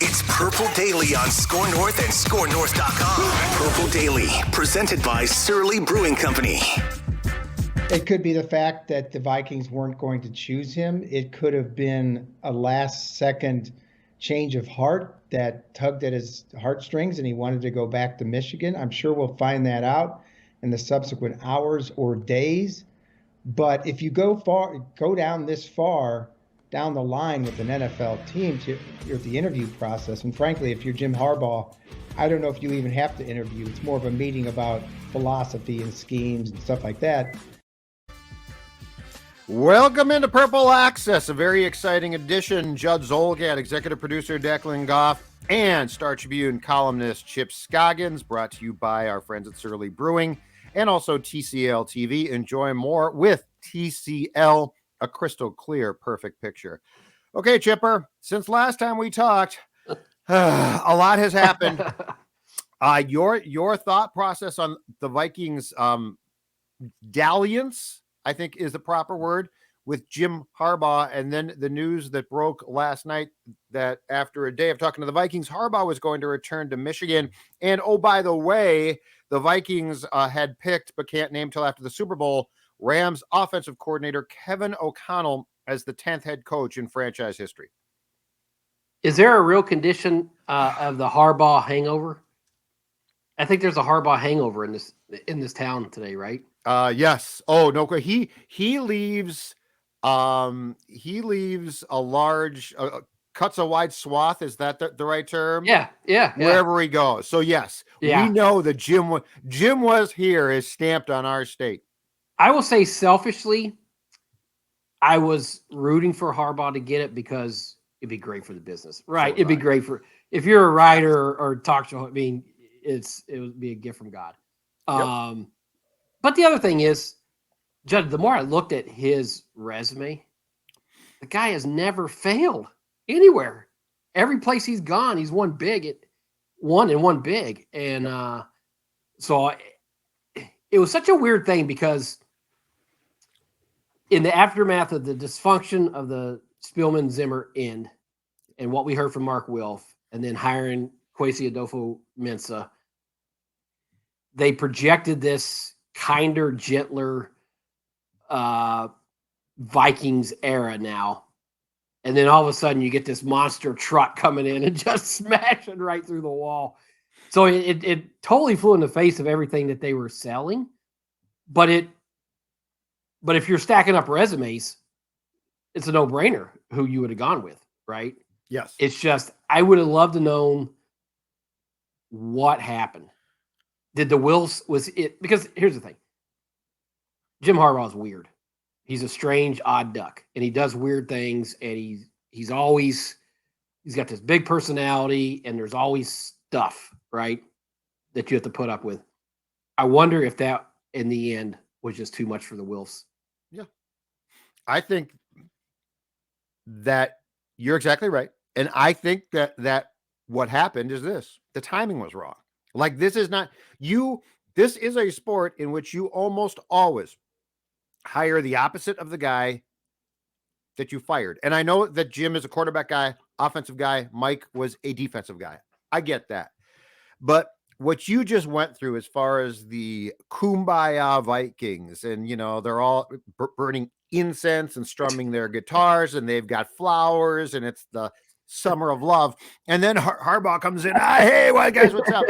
It's Purple Daily on Score North and ScoreNorth.com. Purple Daily, presented by Surly Brewing Company. It could be the fact that the Vikings weren't going to choose him. It could have been a last-second change of heart that tugged at his heartstrings and he wanted to go back to Michigan. I'm sure we'll find that out in the subsequent hours or days. But if you go down this far down the line with an NFL team, you're at the interview process. And frankly, if you're Jim Harbaugh, I don't know if you even have to interview. It's more of a meeting about philosophy and schemes and stuff like that. Welcome into Purple Access, a very exciting edition. Judd Zolgad, executive producer Declan Goff, and Star Tribune columnist Chip Scoggins, brought to you by our friends at Surly Brewing and also TCL TV. Enjoy more with TCL, a crystal clear, perfect picture. Okay, Chipper, since last time we talked, a lot has happened. Your thought process on the Vikings dalliance, I think is the proper word, with Jim Harbaugh, and then the news that broke last night that after a day of talking to the Vikings, Harbaugh was going to return to Michigan. And oh, by the way, the Vikings had picked, but can't name till after the Super Bowl, Rams offensive coordinator Kevin O'Connell as the 10th head coach in franchise history. Is there a real condition of the Harbaugh hangover? I think there's a Harbaugh hangover in this town today, right? Yes. Oh, no. He leaves. He leaves a large, cuts a wide swath. Is that the right term? Yeah. Wherever he goes. So yes, yeah. We know that Jim was here is stamped on our state. I will say selfishly, I was rooting for Harbaugh to get it because it'd be great for the business, right? It'd be great for, if you're a writer or talk show. I mean, it would be a gift from God. Yep. But the other thing is, Judd, the more I looked at his resume, the guy has never failed anywhere. Every place he's gone, he's won big. Won big. And so it was such a weird thing because in the aftermath of the dysfunction of the Spielman-Zimmer end and what we heard from Mark Wilf and then hiring Kwesi Adolfo-Mensah, they projected this kinder, gentler Vikings era now. And then all of a sudden you get this monster truck coming in and just smashing right through the wall. So it totally flew in the face of everything that they were selling. But if you're stacking up resumes, it's a no-brainer who you would have gone with, right? Yes. It's just, I would have loved to know what happened. Did the Wilfs, was it, because here's the thing. Jim Harbaugh is weird. He's a strange, odd duck, and he does weird things, and he's got this big personality, and there's always stuff, right, that you have to put up with. I wonder if that, in the end, was just too much for the Wilfs. Yeah. I think that you're exactly right. And I think that what happened is this. The timing was wrong. Like, this is a sport in which you almost always hire the opposite of the guy that you fired. And I know that Jim is a quarterback guy, offensive guy. Mike was a defensive guy. I get that. But what you just went through as far as the Kumbaya Vikings, and, they're all burning incense and strumming their guitars, and they've got flowers, and it's the summer of love. And then Harbaugh comes in. Hey, guys, what's up?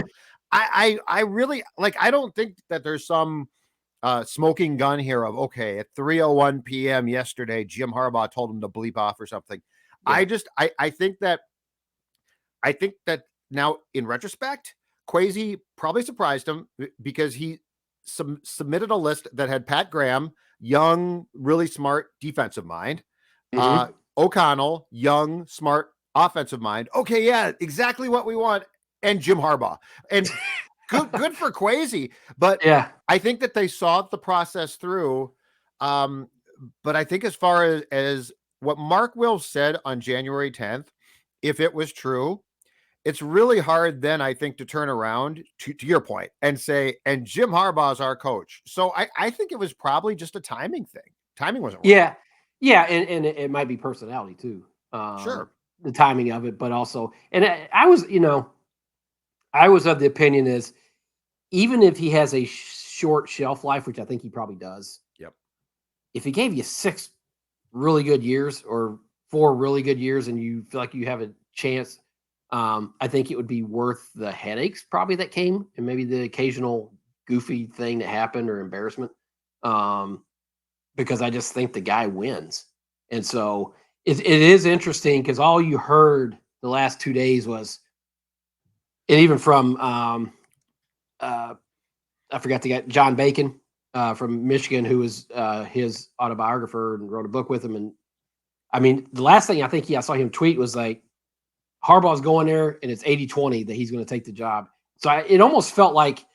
I really, I don't think that there's some smoking gun here of, okay, at 3:01 p.m. yesterday, Jim Harbaugh told him to bleep off or something. Yeah. I think that now in retrospect, Kwesi probably surprised him because he submitted a list that had Pat Graham, young, really smart defensive mind, O'Connell, young, smart offensive mind. Okay, yeah, exactly what we want. And Jim Harbaugh. And good for Kwesi. But yeah, I think that they saw the process through. But I think as far as what Mark Wilf said on January 10th, if it was true, it's really hard then, I think, to turn around to your point and say, and Jim Harbaugh is our coach. So I think it was probably just a timing thing. Timing wasn't right. Yeah. And it might be personality too. Sure. the timing of it, but also, and I was, I was of the opinion is even if he has a short shelf life, which I think he probably does. Yep. If he gave you 6 really good years or 4 really good years, and you feel like you have a chance, I think it would be worth the headaches probably that came, and maybe the occasional goofy thing that happened or embarrassment. Because I just think the guy wins. And so it is interesting because all you heard the last 2 days was, and even from I forgot the guy, John Bacon from Michigan, who was his autobiographer and wrote a book with him. And I mean, the last thing I think I saw him tweet was like, Harbaugh's going there and it's 80-20 that he's going to take the job. So it almost felt like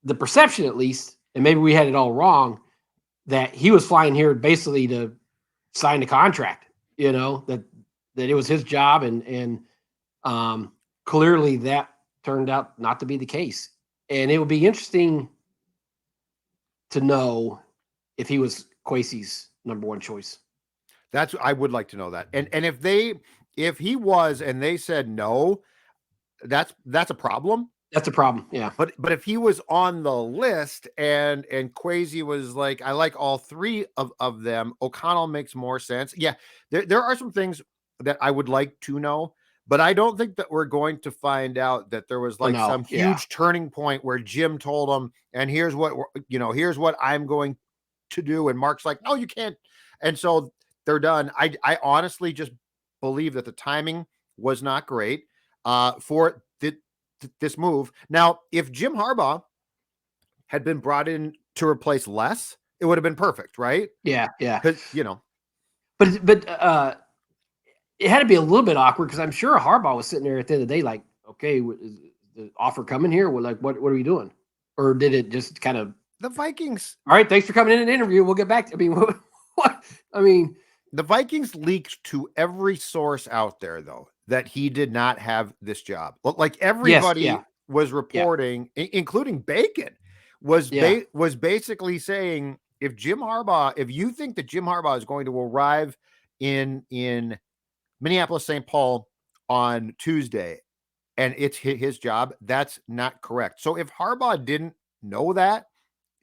the perception, at least, and maybe we had it all wrong, that he was flying here basically to sign the contract, that it was his job. And clearly that turned out not to be the case. And it would be interesting to know if he was Kwesi's number one choice. I would like to know that. And if he was, and they said no, that's a problem. That's a problem. Yeah. But if he was on the list and Kwesi was like, I like all 3 of them, O'Connell makes more sense. Yeah. There are some things that I would like to know, but I don't think that we're going to find out that there was like some huge turning point where Jim told him, and here's what I'm going to do. And Mark's like, no, you can't. And so they're done. I honestly just believe that the timing was not great for this move. Now, if Jim Harbaugh had been brought in to replace Les, it would have been perfect, right? Yeah. Because but it had to be a little bit awkward because I'm sure Harbaugh was sitting there at the end of the day, like, okay, is the offer coming here? Well, like, what are we doing? Or did it just kind of the Vikings? All right, thanks for coming in an interview. We'll get back to. I mean, what? I mean, the Vikings leaked to every source out there, though, that he did not have this job. Like everybody was reporting, including Bacon, was basically saying, if you think that Jim Harbaugh is going to arrive in Minneapolis, St. Paul on Tuesday, and it's his job, that's not correct. So if Harbaugh didn't know that,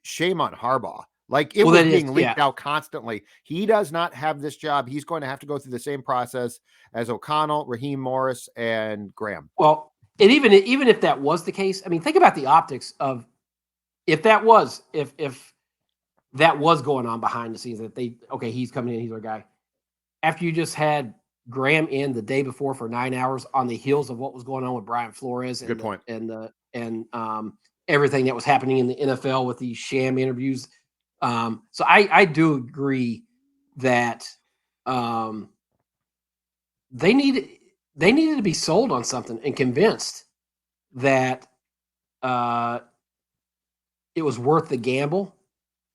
shame on Harbaugh. Like it was being leaked out constantly. He does not have this job. He's going to have to go through the same process as O'Connell, Raheem Morris, and Graham. Well, and even if that was the case, I mean, think about the optics of if that was going on behind the scenes, that he's coming in, he's our guy. After you just had Graham in the day before for 9 hours on the heels of what was going on with Brian Flores and everything that was happening in the NFL with these sham interviews. So I do agree that they needed to be sold on something and convinced that it was worth the gamble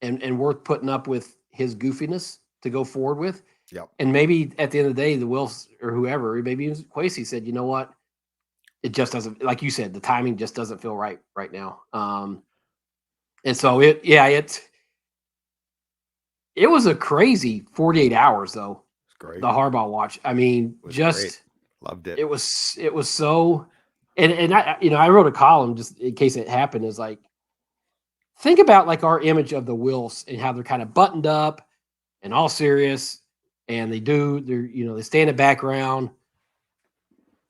and worth putting up with his goofiness to go forward with. Yep. And maybe at the end of the day, the Wills or whoever, maybe Kwesi said, you know what? It just doesn't, like you said, the timing just doesn't feel right now. And so it was a crazy 48 hours though. It's great. The Harbaugh watch. I mean, great. Loved it. It was so, and I wrote a column just in case it happened, is like, think about like our image of the Wills and how they're kind of buttoned up and all serious, and they stay in the background,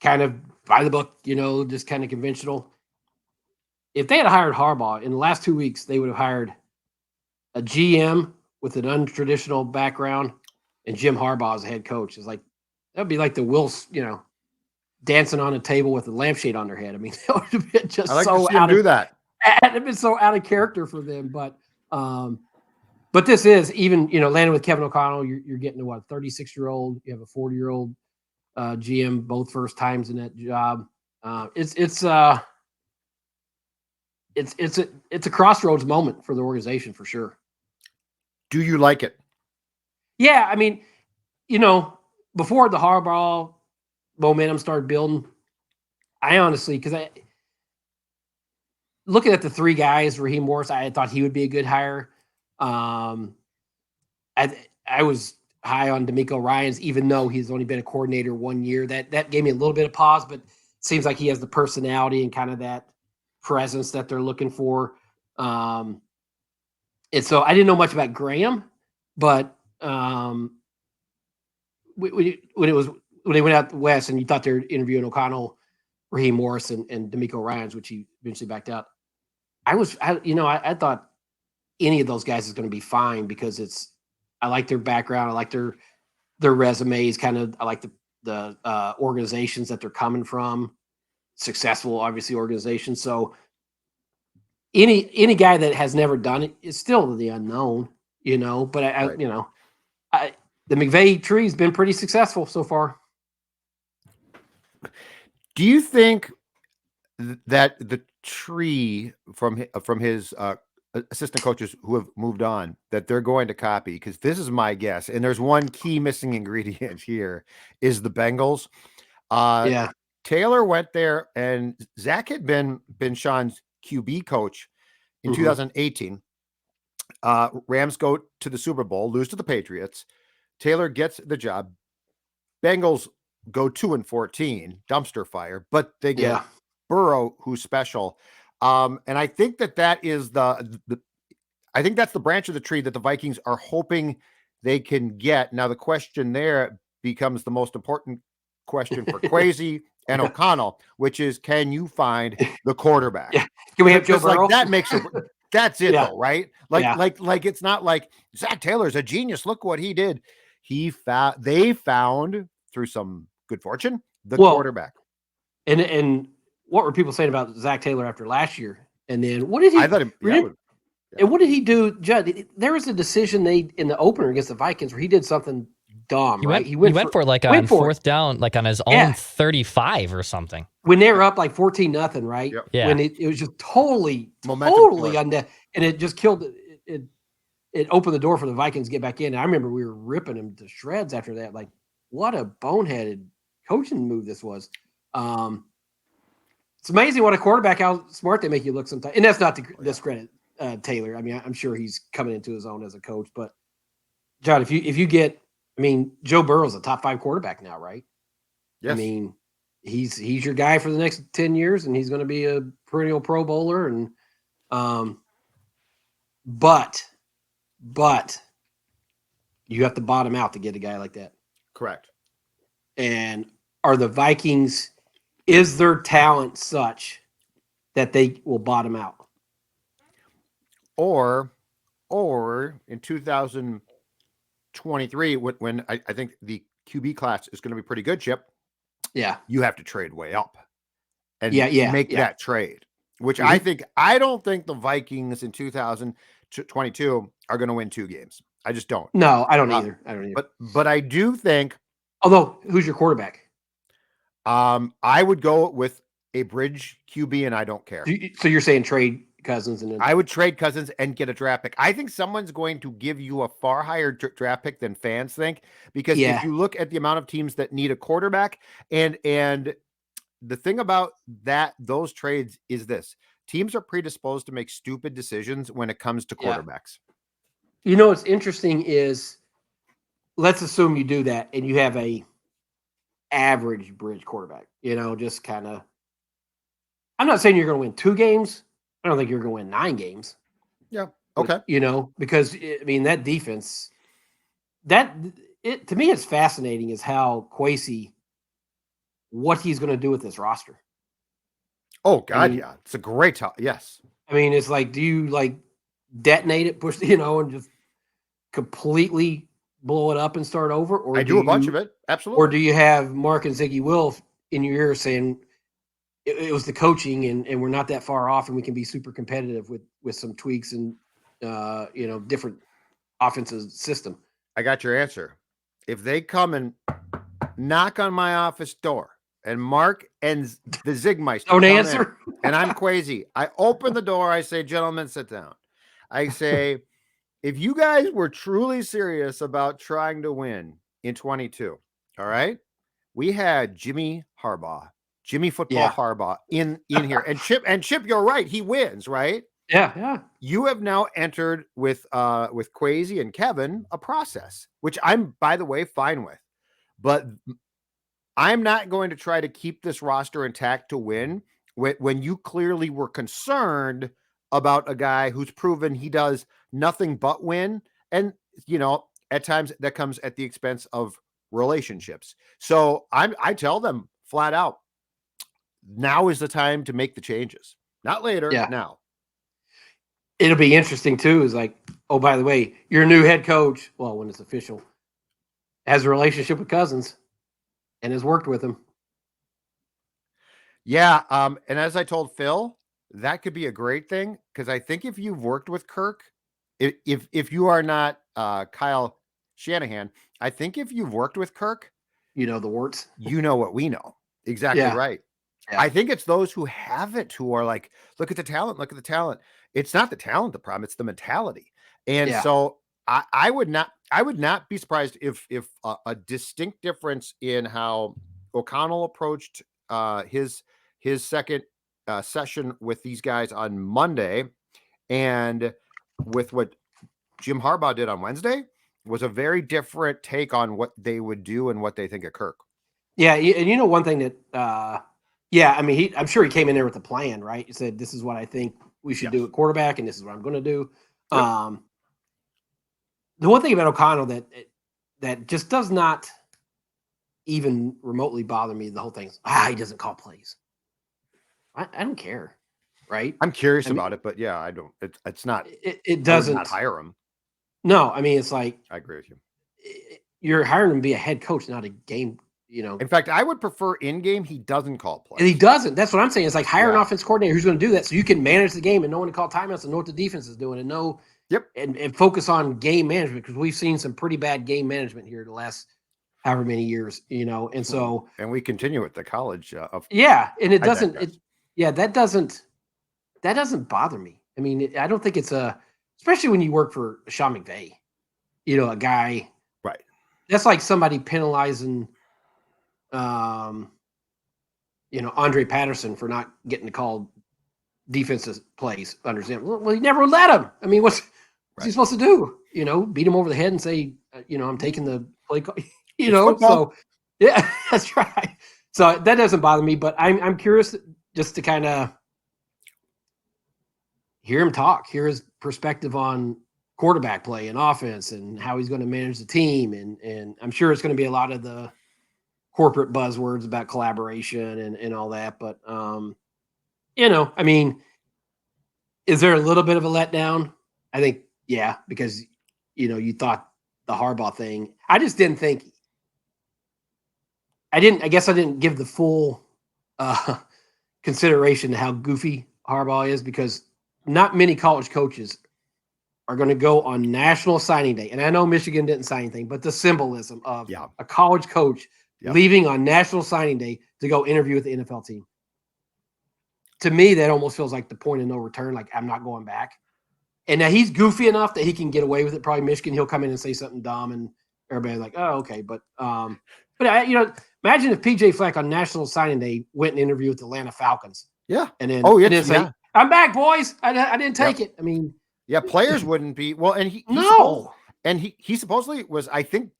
kind of by the book, just kind of conventional. If they had hired Harbaugh in the last 2 weeks, they would have hired a GM with an untraditional background and Jim Harbaugh as a head coach. It's like, that'd be like the Wills, dancing on a table with a lampshade on their head. I mean, that would have been just so out of that. It'd been so out of character for them. But this is even, landing with Kevin O'Connell, you're getting to what, 36-year-old, you have a 40-year-old GM, both first times in that job. It's a crossroads moment for the organization for sure. Do you like it? Yeah, I mean, before the Harbaugh momentum started building, I honestly, because looking at the 3 guys, Raheem Morris, I thought he would be a good hire. I was high on D'Amico Ryans, even though he's only been a coordinator 1 year. That gave me a little bit of pause, but it seems like he has the personality and kind of that presence that they're looking for. And so I didn't know much about Graham, but when they went out west and you thought they were interviewing O'Connell, Raheem Morris, and D'Amico Ryans, which he eventually backed out. I thought any of those guys is going to be fine because I like their background. I like their resumes. I like the organizations that they're coming from, successful, obviously, organizations. So any guy that has never done it is still the unknown, but the McVay tree's been pretty successful so far. Do you think that the tree from his assistant coaches who have moved on, that they're going to copy? Because this is my guess, and there's one key missing ingredient here, is the Bengals. Yeah. Taylor went there, and Zach had been Sean's QB coach in 2018. Rams go to the Super Bowl, lose to the Patriots. Taylor gets the job. Bengals go 2-14, dumpster fire, but they get Burrow, who's special. And I think that is I think that's the branch of the tree that the Vikings are hoping they can get. Now, the question there becomes the most important question for Kwesi and O'Connell, which is, can you find the quarterback? Yeah. Can we have Joe Burrow? That makes it. That's it, though, right? Like it's not like Zach Taylor's a genius. Look what he did. They found through some good fortune the quarterback. And what were people saying about Zach Taylor after last year? And then what did he? I thought and what did he do, Judd? There was a decision made in the opener against the Vikings where he did something dumb, right? He went for like on fourth down, like on his own 35 or something. When they were up like 14-0, right? Yep. Yeah. When it was just totally and it just killed it. It opened the door for the Vikings to get back in. And I remember we were ripping him to shreds after that. Like, what a boneheaded coaching move this was. It's amazing what a quarterback, how smart they make you look sometimes. And that's not to discredit Taylor. I mean, I'm sure he's coming into his own as a coach. But, John, if you get – I mean, Joe Burrow's a top 5 quarterback now, right? Yes. I mean, he's your guy for the next 10 years, and he's going to be a perennial Pro Bowler. And but you have to bottom out to get a guy like that. Correct. And are the Vikings – is their talent such that they will bottom out? Or in 2023, when I think the QB class is going to be pretty good, Chip. Yeah. You have to trade way up and make that trade, which I don't think the Vikings in 2022 are going to win 2 games. I just don't. No, I don't either. But I do think. Although, who's your quarterback? I would go with a bridge QB, and I don't care. So you're saying trade Cousins, and then I would trade Cousins and get a draft pick. I think someone's going to give you a far higher draft pick than fans think, because if you look at the amount of teams that need a quarterback, and the thing about those trades is this: teams are predisposed to make stupid decisions when it comes to quarterbacks. You know what's interesting is, let's assume you do that and you have a average bridge quarterback, just kind of, I'm not saying you're going to win 2 games. I don't think you're going to win 9 games. Yeah. Okay. But, because I mean, that defense, to me, it's fascinating is how Kwesi, what he's going to do with this roster. Oh God. Yeah. It's a great talk. Yes. I mean, it's like, do you like detonate it, push, and just completely blow it up and start over? Or I do a bunch of it. Absolutely. Or do you have Mark and Ziggy Wilf in your ear saying it was the coaching and we're not that far off and we can be super competitive with some tweaks and, different offensive system? I got your answer. If they come and knock on my office door and Mark and the Zigmeister don't answer, and I'm Kwesi, I open the door. I say, gentlemen, sit down. I say, if you guys were truly serious about trying to win in 22, all right, we had Jimmy Football Harbaugh in here. And Chip, you're right. He wins, right? Yeah. you have now entered with Kwesi and Kevin a process, which I'm, by the way, fine with. But I'm not going to try to keep this roster intact to win when you clearly were concerned about a guy who's proven he does nothing but win. And, at times that comes at the expense of relationships. So I tell them flat out, now is the time to make the changes. Not later, now. It'll be interesting too, is like, oh, by the way, your new head coach, well, when it's official, has a relationship with Cousins and has worked with him. Yeah. And as I told Phil, that could be a great thing, because I think if you've worked with Kirk, if you are not Kyle Shanahan, I think if you've worked with Kirk, you know the warts. You know what we know. Exactly right. Yeah. I think it's those who haven't who are like, look at the talent, look at the talent. It's not the talent the problem, it's the mentality. And so I would not be surprised if a distinct difference in how O'Connell approached his second session with these guys on Monday and with what Jim Harbaugh did on Wednesday was a very different take on what they would do and what they think of Kirk. Yeah, and one thing that, I mean, I'm sure he came in there with a plan, right? He said, "This is what I think we should do at quarterback, and this is what I'm going to do." Yep. The one thing about O'Connell that just does not even remotely bother me, the whole thing is, he doesn't call plays. I don't care, right? I'm curious about it, but yeah, I don't. It's not. It doesn't. I would not hire him. No, I mean, it's like, I agree with you. You're hiring him to be a head coach, not a game. In fact, I would prefer in game he doesn't call plays. And he doesn't. That's what I'm saying. It's like hire an offense coordinator who's going to do that, so you can manage the game and know when to call timeouts and know what the defense is doing and know. Yep. And focus on game management, because we've seen some pretty bad game management here the last however many years, and so. And we continue at the college of. Yeah, and it doesn't. That doesn't bother me. I mean, I don't think it's especially when you work for Sean McVay, a guy. Right. That's like somebody penalizing. Andre Patterson for not getting to call defensive plays under him. Well, he never let him. I mean, what's he supposed to do? Beat him over the head and say, I'm taking the play call. So yeah, that's right. So that doesn't bother me, but I'm curious just to kind of hear him talk, hear his perspective on quarterback play and offense and how he's going to manage the team, and I'm sure it's going to be a lot of the corporate buzzwords about collaboration and all that. But, I mean, is there a little bit of a letdown? I think, yeah, because, you thought the Harbaugh thing, I just didn't think, I guess I didn't give the full consideration to how goofy Harbaugh is, because not many college coaches are going to go on National Signing Day. And I know Michigan didn't sign anything, but the symbolism of a college coach leaving on National Signing Day to go interview with the NFL team. To me, that almost feels like the point of no return. Like, I'm not going back. And now he's goofy enough that he can get away with it. Probably Michigan, he'll come in and say something dumb, and everybody's like, "Oh, okay." But imagine if PJ Fleck on National Signing Day went and interviewed with the Atlanta Falcons. Yeah. And then say, "I'm back, boys. I didn't take it." I mean, yeah, players wouldn't be well, and he supposedly was, I think,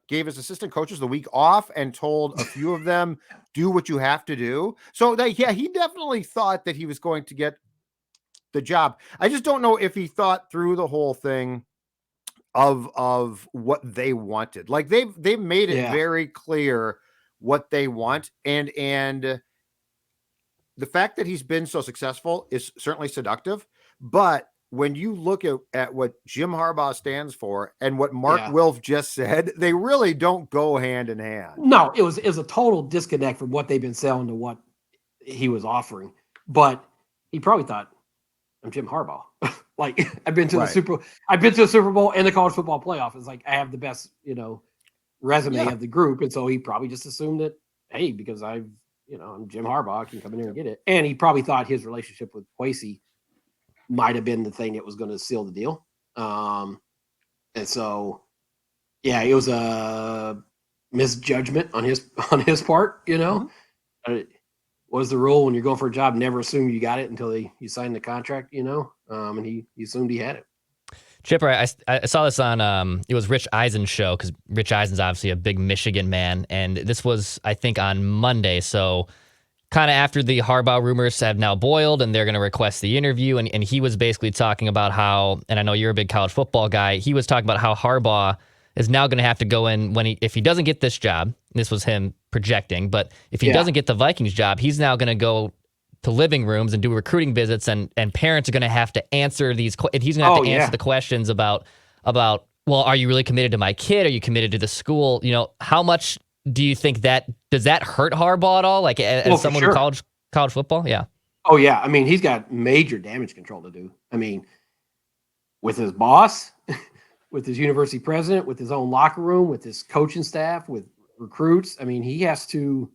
gave his assistant coaches the week off and told a few of them, do what you have to do. So he definitely thought that he was going to get the job. I just don't know if he thought through the whole thing of what they wanted. Like they've made it very clear what they want. And the fact that he's been so successful is certainly seductive, but when you look at what Jim Harbaugh stands for and what Mark Wilf just said, they really don't go hand in hand. No, it was a total disconnect from what they've been selling to what he was offering. But he probably thought, I'm Jim Harbaugh. Like, I've been to the Super Bowl and the college football playoff. It's like, I have the best, resume of the group. And so he probably just assumed that, hey, because I'm Jim Harbaugh, I can come in here and get it. And he probably thought his relationship with Kwesi might have been the thing that was going to seal the deal. And so, it was a misjudgment on his part, What is the rule when you're going for a job? Never assume you got it until you sign the contract, and he assumed he had it. Chipper, I saw this on it was Rich Eisen's show, because Rich Eisen's obviously a big Michigan man, and this was, I think, on Monday. So kind of after the Harbaugh rumors have now boiled and they're going to request the interview, and he was basically talking about how, and I know you're a big college football guy, he was talking about how Harbaugh is now going to have to go in if he doesn't get this job. This was him projecting, but if he doesn't get the Vikings job, he's now going to go to living rooms and do recruiting visits, and parents are going to have to answer these, and he's going to have to answer the questions about, well, are you really committed to my kid? Are you committed to the school? How much do you think does that hurt Harbaugh at all? Like, as someone who college football? Yeah. Oh yeah. I mean, he's got major damage control to do. I mean, with his boss, with his university president, with his own locker room, with his coaching staff, with recruits. I mean, he has to,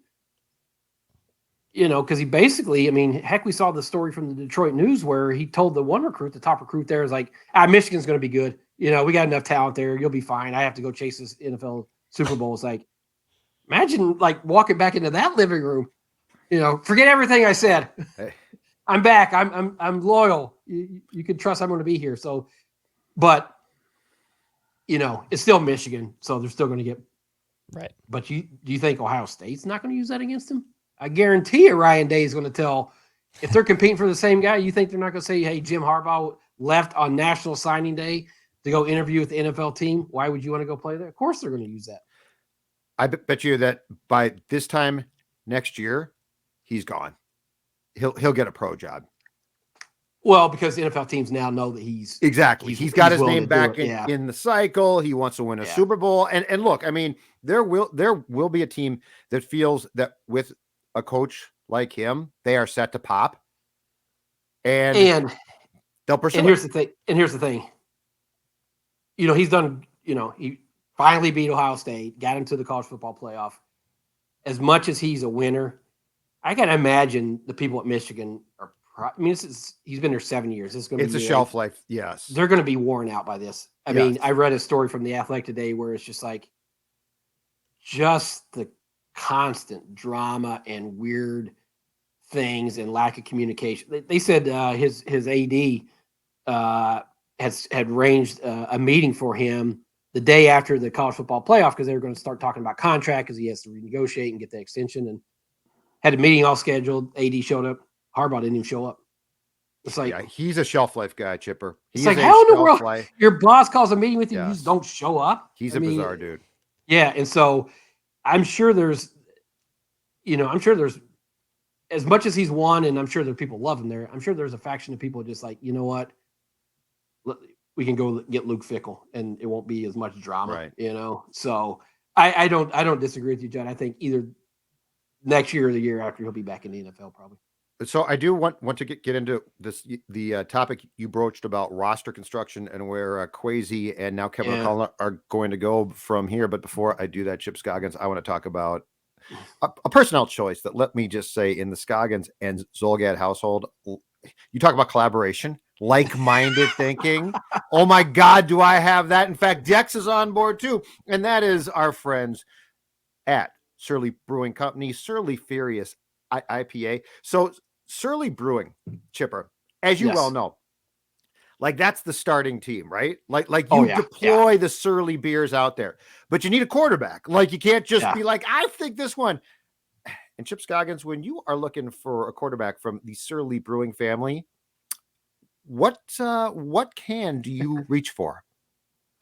because he basically, I mean, heck, we saw the story from the Detroit News where he told the one recruit, the top recruit there, is like, Michigan's going to be good. We got enough talent there. You'll be fine. I have to go chase this NFL Super Bowl. It's like, imagine like walking back into that living room, forget everything I said. Hey. I'm back. I'm loyal. You can trust I'm going to be here. So, but it's still Michigan. So they're still going to get right. But do you think Ohio State's not going to use that against him? I guarantee you Ryan Day is going to tell, if they're competing for the same guy, you think they're not going to say, hey, Jim Harbaugh left on National Signing Day to go interview with the NFL team. Why would you want to go play there? Of course they're going to use that. I bet you that by this time next year, he's gone. He'll get a pro job. Well, because the NFL teams now know that he's got his name back in the cycle. He wants to win a Super Bowl. And look, I mean, there will be a team that feels that with a coach like him, they are set to pop. And they'll pursue. And here's the thing. He's done, he finally beat Ohio State, got him to the college football playoff. As much as he's a winner, I got to imagine the people at Michigan are, he's been there 7 years. It's a shelf life. Yes. They're going to be worn out by this. I mean, I read a story from The Athletic today where it's just like, just the constant drama and weird things and lack of communication. They said his AD had arranged a meeting for him the day after the college football playoff, because they were going to start talking about contract, because he has to renegotiate and get the extension, and had a meeting all scheduled. AD showed up. Harbaugh didn't even show up. It's like, he's a shelf life guy, Chipper. It's like, how in the world your boss calls a meeting with you, you just don't show up? He's a bizarre dude. Yeah, and so I'm sure there's as much as he's won, and I'm sure there are people love him there, I'm sure there's a faction of people just like, you know what? We can go get Luke Fickell and it won't be as much drama, right. So I don't disagree with you, John. I think either next year or the year after he'll be back in the NFL probably. So I do want to get into this, the topic you broached about roster construction and where Kwesi and now Kevin O'Connell are going to go from here. But before I do that, Chip Scoggins, I want to talk about a personnel choice that, let me just say, in the Scoggins and Zolgad household, you talk about collaboration, like-minded thinking. Oh my God, do I have that? In fact, Dex is on board too. And that is our friends at Surly Brewing Company, Surly Furious IPA. So Surly Brewing, Chipper, as you well know, like that's the starting team, right? Like you deploy the Surly beers out there, but you need a quarterback. Like you can't just be like, I think this one. And Chip Scoggins, when you are looking for a quarterback from the Surly Brewing family, what can do you reach for?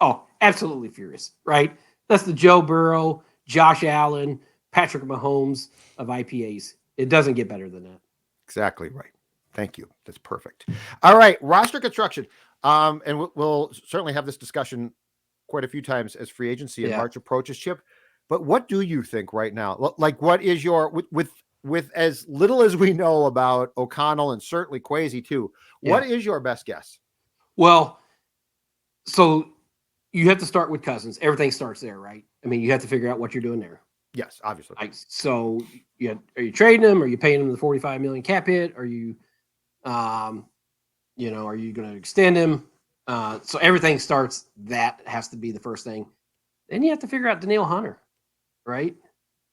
Oh, absolutely Furious, right? That's the Joe Burrow, Josh Allen, Patrick Mahomes of IPAs. It doesn't get better than that. Exactly right. Thank you. That's perfect. All right. Roster construction. And we'll certainly have this discussion quite a few times as free agency in March approaches, Chip. But what do you think right now? Like, what is your, with as little as we know about O'Connell and certainly Kwesi too, what is your best guess? Well, so you have to start with Cousins. Everything starts there, right? I mean, you have to figure out what you're doing there. Yes, obviously. So are you trading him? Are you paying him the $45 million cap hit? Are you, are you going to extend him? So everything starts, that has to be the first thing. Then you have to figure out Danielle Hunter, right?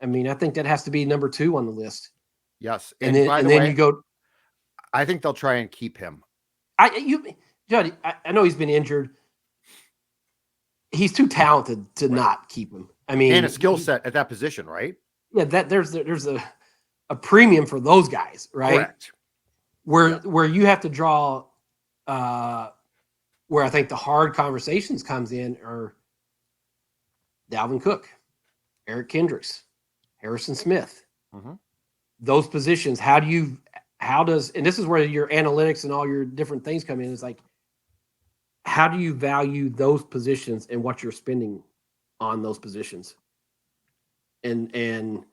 I mean, I think that has to be number 2 on the list. Yes. And then you go. I think they'll try and keep him. Judd, I know he's been injured. He's too talented to not keep him. I mean, and a skill set at that position, right? Yeah, that there's a premium for those guys, right? Correct. Where you have to draw, where I think the hard conversations comes in are Dalvin Cook, Eric Kendricks, Harrison Smith. Mhm. Those positions, and this is where your analytics and all your different things come in. It's like, how do you value those positions and what you're spending on those positions? And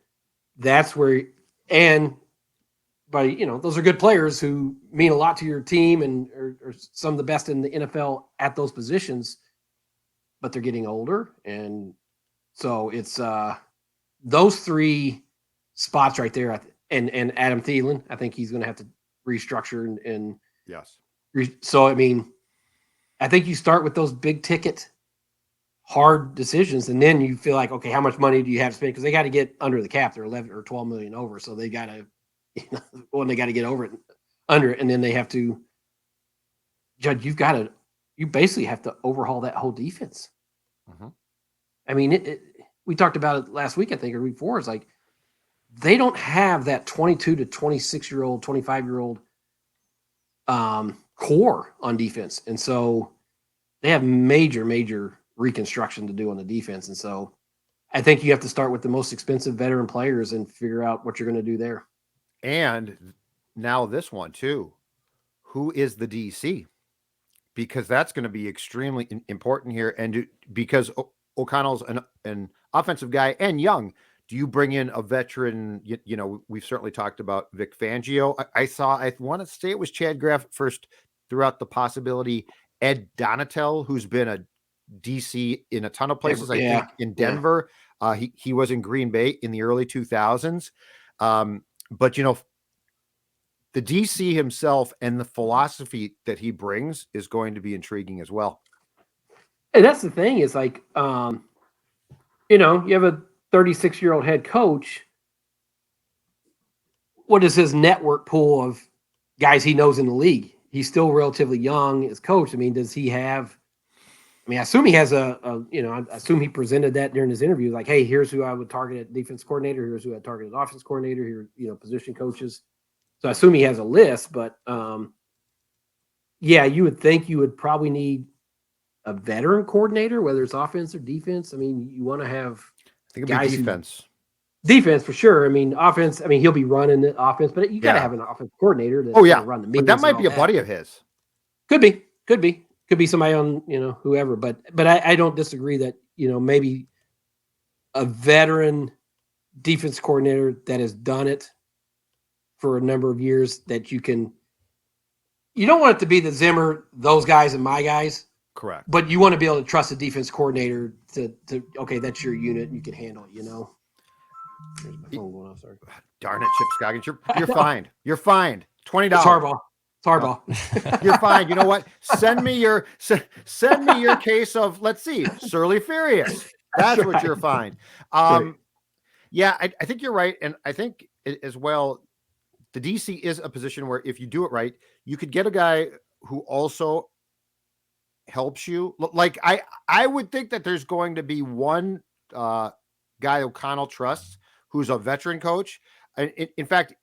that's where, but those are good players who mean a lot to your team and are some of the best in the NFL at those positions, but they're getting older. And so it's those three spots right there. And Adam Thielen, I think he's going to have to restructure and yes. So, I mean, I think you start with those big ticket, hard decisions, and then you feel like, okay, how much money do you have to spend? Because they got to get under the cap. They're 11 or 12 million over. So they got to, they got to get over it, under it. And then they have to, Judd, you basically have to overhaul that whole defense. Mm-hmm. I mean, we talked about it last week, I think, or week before. It's like, they don't have that 22 to 26-year-old, 25-year-old core on defense. And so they have major reconstruction to do on the defense. And so I think you have to start with the most expensive veteran players and figure out what you're going to do there. And now this one too, who is the DC? Because that's going to be extremely important here. And because O'Connell's an offensive guy and young, do you bring in a veteran? We've certainly talked about Vic Fangio. I want to say it was Chad Graff first throughout the possibility. Ed Donatel, who's been a DC in a ton of places. I think in Denver, he was in Green Bay in the early 2000s. But the DC himself and the philosophy that he brings is going to be intriguing as well. And that's the thing is like, you have a 36-year-old head coach. What is his network pool of guys he knows in the league? He's still relatively young as coach. I mean, does he have? I mean, I assume he has I assume he presented that during his interview. Like, hey, here's who I would target at defense coordinator. Here's who I target at offense coordinator. Here, position coaches. So I assume he has a list. But you would think you would probably need a veteran coordinator, whether it's offense or defense. I mean, you want to have guys defense. Defense for sure. I mean, offense. I mean, he'll be running the offense, but you got to have an offense coordinator that's going to run the meetings. But that might be a buddy of his. Could be somebody on whoever. But I don't disagree that maybe a veteran defense coordinator that has done it for a number of years that you don't want it to be the Zimmer, those guys and my guys. Correct. But you want to be able to trust the defense coordinator to okay, that's your unit and you can handle it. There's my phone going off. Sorry. Darn it, Chip Scoggins. You're fined. You're fined. $20. It's Harbaugh. You're fine. You know what? Send me your case of, let's see, Surly Furious. That's what you're fined. Yeah, I think you're right. And I think as well, the DC is a position where if you do it right, you could get a guy who also helps you. Like I would think that there's going to be one guy O'Connell trusts who's a veteran coach. In fact,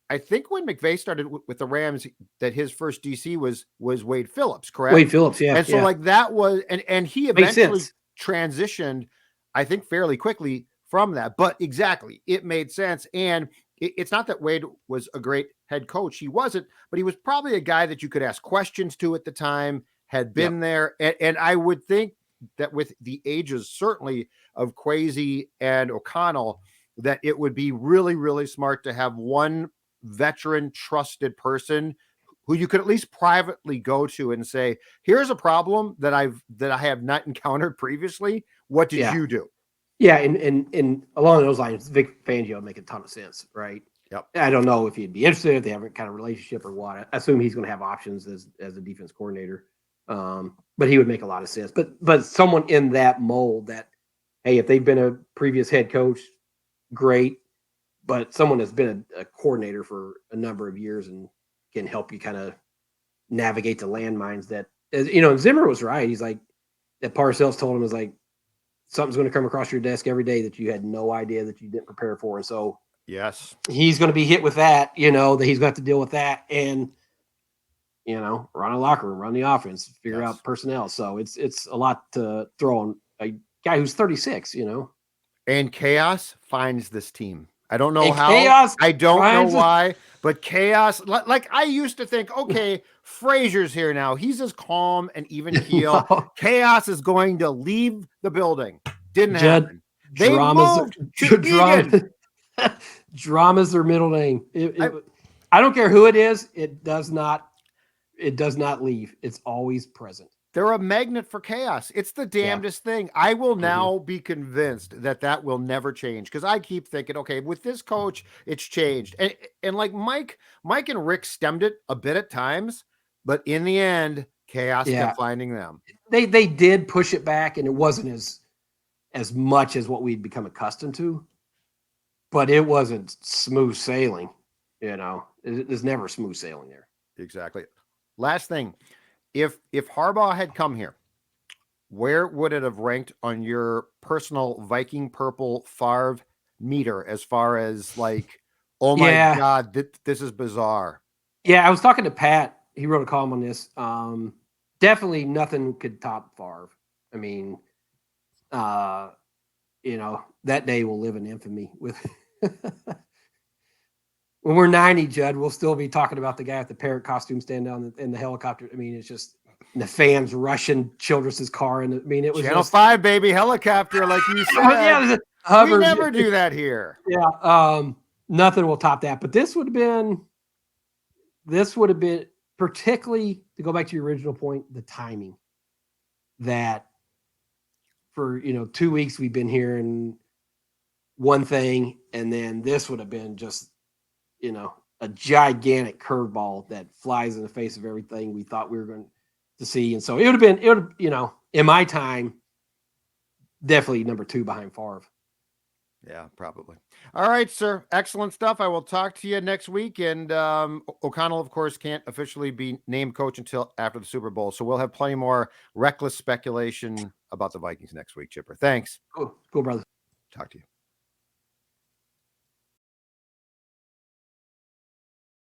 I think when McVay started with the Rams, that his first DC was Wade Phillips, correct? Wade Phillips, yeah. And so like that was, and he eventually transitioned, I think, fairly quickly from that. But exactly, it made sense. And it's not that Wade was a great head coach. He wasn't, but he was probably a guy that you could ask questions to at the time, had been there. And I would think that with the ages, certainly of Kwesi and O'Connell, that it would be really, really smart to have one veteran trusted person who you could at least privately go to and say, here's a problem that I have not encountered previously. What did you do? Yeah. And along those lines, Vic Fangio would make a ton of sense, right? Yep. I don't know if he'd be interested, if they have a kind of relationship or what. I assume he's going to have options as a defense coordinator. But he would make a lot of sense. But someone in that mold that, hey, if they've been a previous head coach, great. But someone that's been a coordinator for a number of years and can help you kind of navigate the landmines that, you know, Zimmer was right. He's like, that Parcells told him, was like, something's going to come across your desk every day that you had no idea that you didn't prepare for. And so Yes, he's going to be hit with that, you know, that he's going to have to deal with that. And, you know, run a locker room, run the offense, figure out personnel. So it's a lot to throw on a guy who's 36, you know. and chaos finds this team. I don't know And how. chaos I don't know finds why, but chaos. Like I used to think, okay, Frazier's here now. He's as calm and even keel. No. Chaos is going to leave the building. Didn't Judd, happen. They moved to drama, drama's their middle name. I don't care who it is. It does not leave. It's always present. They're a magnet for chaos. It's the damnedest thing. I will now be convinced that will never change, because I keep thinking, okay, with this coach, it's changed. And like Mike and Rick stemmed it a bit at times, but in the end, chaos kept finding them. They did push it back, and it wasn't as much as what we'd become accustomed to, but it wasn't smooth sailing. You know, there's never smooth sailing there. Exactly. Last thing. If Harbaugh had come here, where would it have ranked on your personal Viking purple Favre meter as far as like, oh my God, this is bizarre? Yeah, I was talking to Pat. He wrote a column on this. Definitely nothing could top Favre. I mean, you know, that day will live in infamy with when we're 90, Judd, we'll still be talking about the guy with the parrot costume standing down in the helicopter. I mean, it's just the fans rushing Childress's car. And I mean, it was Channel 5, baby, helicopter, like you said. We never do that here. Yeah. Nothing will top that. But this would have been particularly, to go back to your original point, the timing. That for, you know, 2 weeks we've been hearing one thing, and then this would have been just, you know, a gigantic curveball that flies in the face of everything we thought we were going to see. And so it would have, you know, in my time, definitely number 2 behind Favre. Yeah, probably. All right, sir. Excellent stuff. I will talk to you next week. And O'Connell, of course, can't officially be named coach until after the Super Bowl. So we'll have plenty more reckless speculation about the Vikings next week, Chipper. Thanks. Cool, brother. Talk to you.